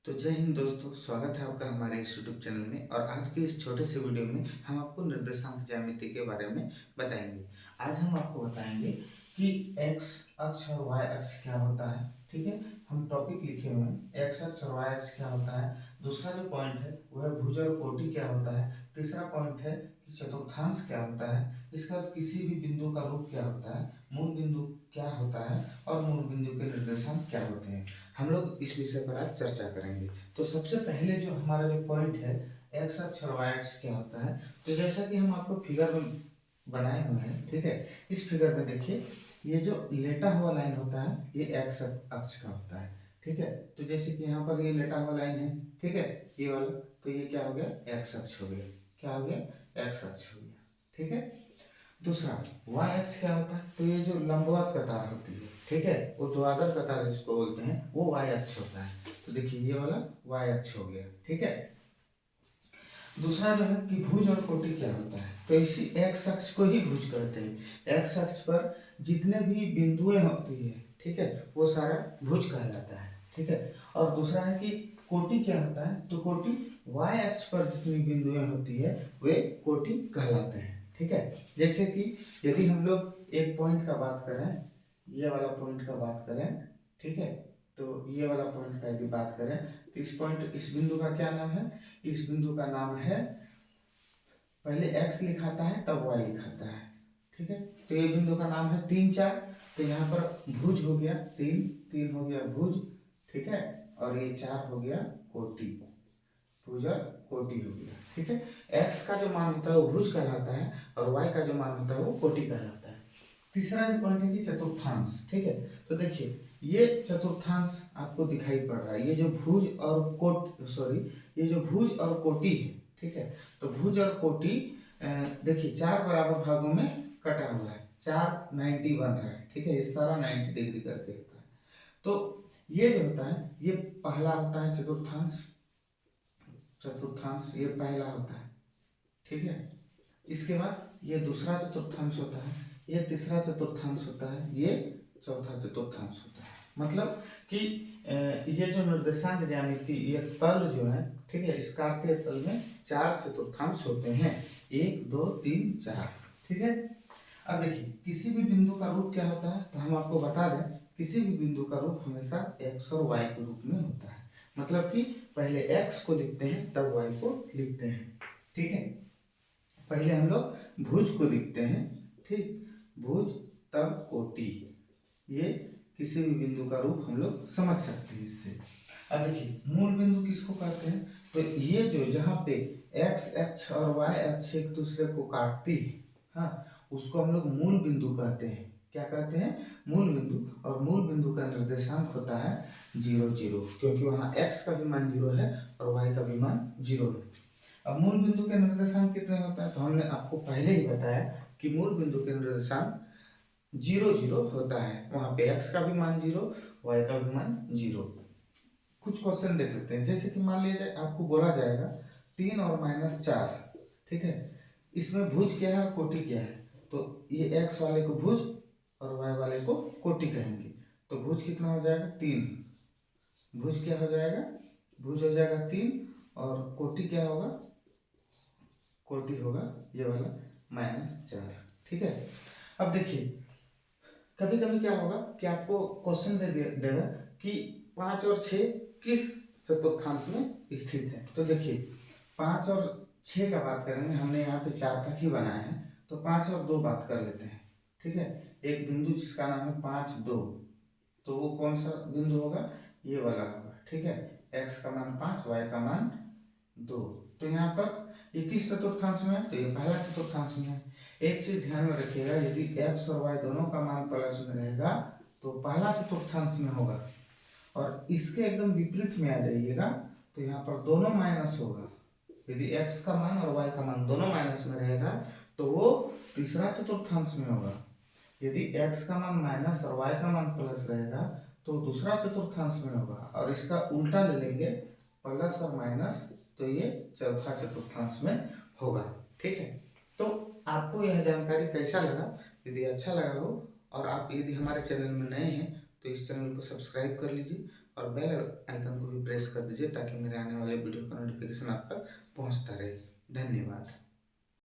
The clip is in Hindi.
तो जय हिंद दोस्तों, स्वागत है आपका हमारे इस यूट्यूब चैनल में। और आज के इस छोटे से वीडियो में हम आपको निर्देशांक ज्यामिति के बारे में बताएंगे। आज हम आपको बताएंगे कि एक्स अक्ष और वाई अक्ष क्या होता है। ठीक है, हम टॉपिक लिखे हुए हैं, एक्स अक्ष और वाई अक्ष क्या होता है। दूसरा जो पॉइंट है वह है भुज और कोटि क्या होता है। तीसरा पॉइंट है कि चतुर्थांश क्या होता है। इसके बाद किसी भी बिंदु का रूप क्या होता है, मूल बिंदु क्या होता है और मूल बिंदु के निर्देशांक क्या होते हैं। हम लोग इस विषय पर आज चर्चा करेंगे। तो सबसे पहले जो हमारा जो पॉइंट है, एक्स अक्ष और वाई अक्ष क्या होता है। तो जैसा कि हम आपको फिगर में बनाए हुए हैं, ठीक है, इस फिगर में देखिए, ये जो लेटा हुआ लाइन होता है ये एक्स अक्ष का होता है। ठीक है, तो जैसे कि यहाँ पर ये लेटा हुआ लाइन है, ठीक है, ये वाला, तो ये क्या हो गया, एक्स अक्ष हो गया। क्या हो गया, एक्स अक्ष हो गया। ठीक है, दूसरा वाई अक्ष क्या होता है। तो ये जो लंबवत कतार होती है, ठीक है, वो ऊर्ध्वाधर कतार जिसको बोलते हैं, वो वाई अक्ष होता है। तो देखिए ये वाला वाई अक्ष हो गया। ठीक है, दूसरा जो है कि भुज और कोटि क्या होता है। तो इसी एक्स अक्ष को ही भुज कहते हैं। एक्स अक्ष पर जितने भी बिंदुएं होती है, ठीक है, वो सारा भुज कहलाता है। ठीक है, और दूसरा है कि कोटि क्या होता है। तो कोटि वाई अक्ष पर जितनी बिंदुएं होती है वे कोटि कहलाते हैं। ठीक है, जैसे कि यदि हम लोग एक पॉइंट का बात करें, ये वाला पॉइंट का बात करें, ठीक है, तो ये वाला पॉइंट का यदि बात करें तो इस पॉइंट, इस बिंदु का क्या नाम है। इस बिंदु का नाम है, पहले x लिखाता है तब y लिखाता है। ठीक है, तो ये बिंदु का नाम है 3 4। तो यहाँ पर भुज हो गया 3, 3 हो गया भुज, ठीक है, और ये 4 हो गया कोटि, भुज और कोटि हो गया। ठीक है, x का जो मान होता है वो भुज कहलाता है और y का जो मान होता है वो कोटि कहलाता है। तीसरा जो पॉइंट है कि चतुर्थांश। ठीक है, तो देखिए ये चतुर्थांश आपको दिखाई पड़ रहा है। ये जो भुज और ये जो भुज और कोटि है, ठीक है, तो भुज और कोटि देखिए 4 बराबर भागों में कटा हुआ है, 4 90 बन रहा है। ठीक है, ये सारा 90 डिग्री करके होता है। तो ये जो होता है ये पहला होता है चतुर्थांश। चतुर्थांश ये पहला होता है। ठीक है, इसके बाद ये दूसरा चतुर्थांश होता है, ये तीसरा चतुर्थांश होता है, ये चौथा चतुर्थांश होता है। मतलब कि ये जो निर्देशांक ज्यामिति, ये तल जो है, ठीक है, इस कार्तीय तल में 4 चतुर्थांश होते हैं, 1 2 3 4। ठीक है, अब देखिए किसी भी बिंदु का रूप क्या होता है। तो हम आपको बता दें, किसी भी बिंदु का रूप हमेशा एक्स और वाई के रूप में होता है। मतलब कि पहले एक्स को लिखते हैं तब वाई को लिखते हैं। ठीक है, पहले हम लोग भुज को लिखते हैं, ठीक, भुज तब कोटि। ये किसी भी बिंदु का रूप हम लोग समझ सकते हैं इससे। अब देखिए मूल बिंदु किसको कहते हैं। तो ये जो जहाँ पे एक्स अक्ष और वाई अक्ष एक दूसरे को काटती है, हाँ, उसको हम लोग मूल बिंदु कहते हैं। क्या कहते हैं, मूल बिंदु। और मूल बिंदु का निर्देशांक होता है 0 0, क्योंकि वहाँ x का भी मान 0 है और y का भी मान 0 है। अब मूल बिंदु के निर्देशांक कितने होते हैं। तो हमने आपको पहले ही बताया कि मूल बिंदु के निर्देशांक 0 0 होता है। वहाँ पे x का भी मान 0, y का भी मान 0। कुछ क्वेश्चन देख लेते हैं। जैसे कि मान लीजिए आपको बोला जाएगा 3 और -4, ठीक है, इसमें भुज क्या है और कोटि क्या है। तो ये x वाले को भुज और y वाले को कोटि कहेंगे। तो भुज कितना हो जाएगा, 3। भुज क्या हो जाएगा, भुज हो जाएगा 3, और कोटि क्या होगा, कोटि होगा ये वाला -4। ठीक है, अब देखिए कभी कभी क्या होगा कि आपको क्वेश्चन देगा कि 5 और 6 किस चतुर्थांश में स्थित है। तो देखिए 5 और 6 का बात करेंगे, हमने यहाँ पे 4 तक ही बनाया है, तो 5 और 2 बात कर लेते हैं। ठीक है, एक बिंदु जिसका नाम है 5 2, तो वो कौन सा बिंदु होगा, ये वाला होगा। ठीक है, x का मान 5, y का मान 2। तो यहाँ पर ये किस चतुर्थांश में है, तो ये पहला चतुर्थांश में है। एक चीज ध्यान में रखिएगा, यदि x और y दोनों का मान प्लस में रहेगा तो पहला चतुर्थांश में होगा, और इसके एकदम विपरीत में आ जाइएगा तो यहाँ पर दोनों माइनस होगा। यदि x का मान और y का मान दोनों माइनस में रहेगा तो वो तीसरा चतुर्थांश में होगा। यदि x का मान माइनस और y का मान प्लस रहेगा तो दूसरा चतुर्थांश में होगा, और इसका उल्टा ले लेंगे, प्लस और माइनस, तो ये चौथा चतुर्थांश में होगा। ठीक है, तो आपको यह जानकारी कैसा लगा। यदि अच्छा लगा हो और आप यदि हमारे चैनल में नए हैं तो इस चैनल को सब्सक्राइब कर लीजिए और बेल आइकन को भी प्रेस कर दीजिए ताकि मेरे आने वाले वीडियो का नोटिफिकेशन आप तक पहुंचता रहे। धन्यवाद।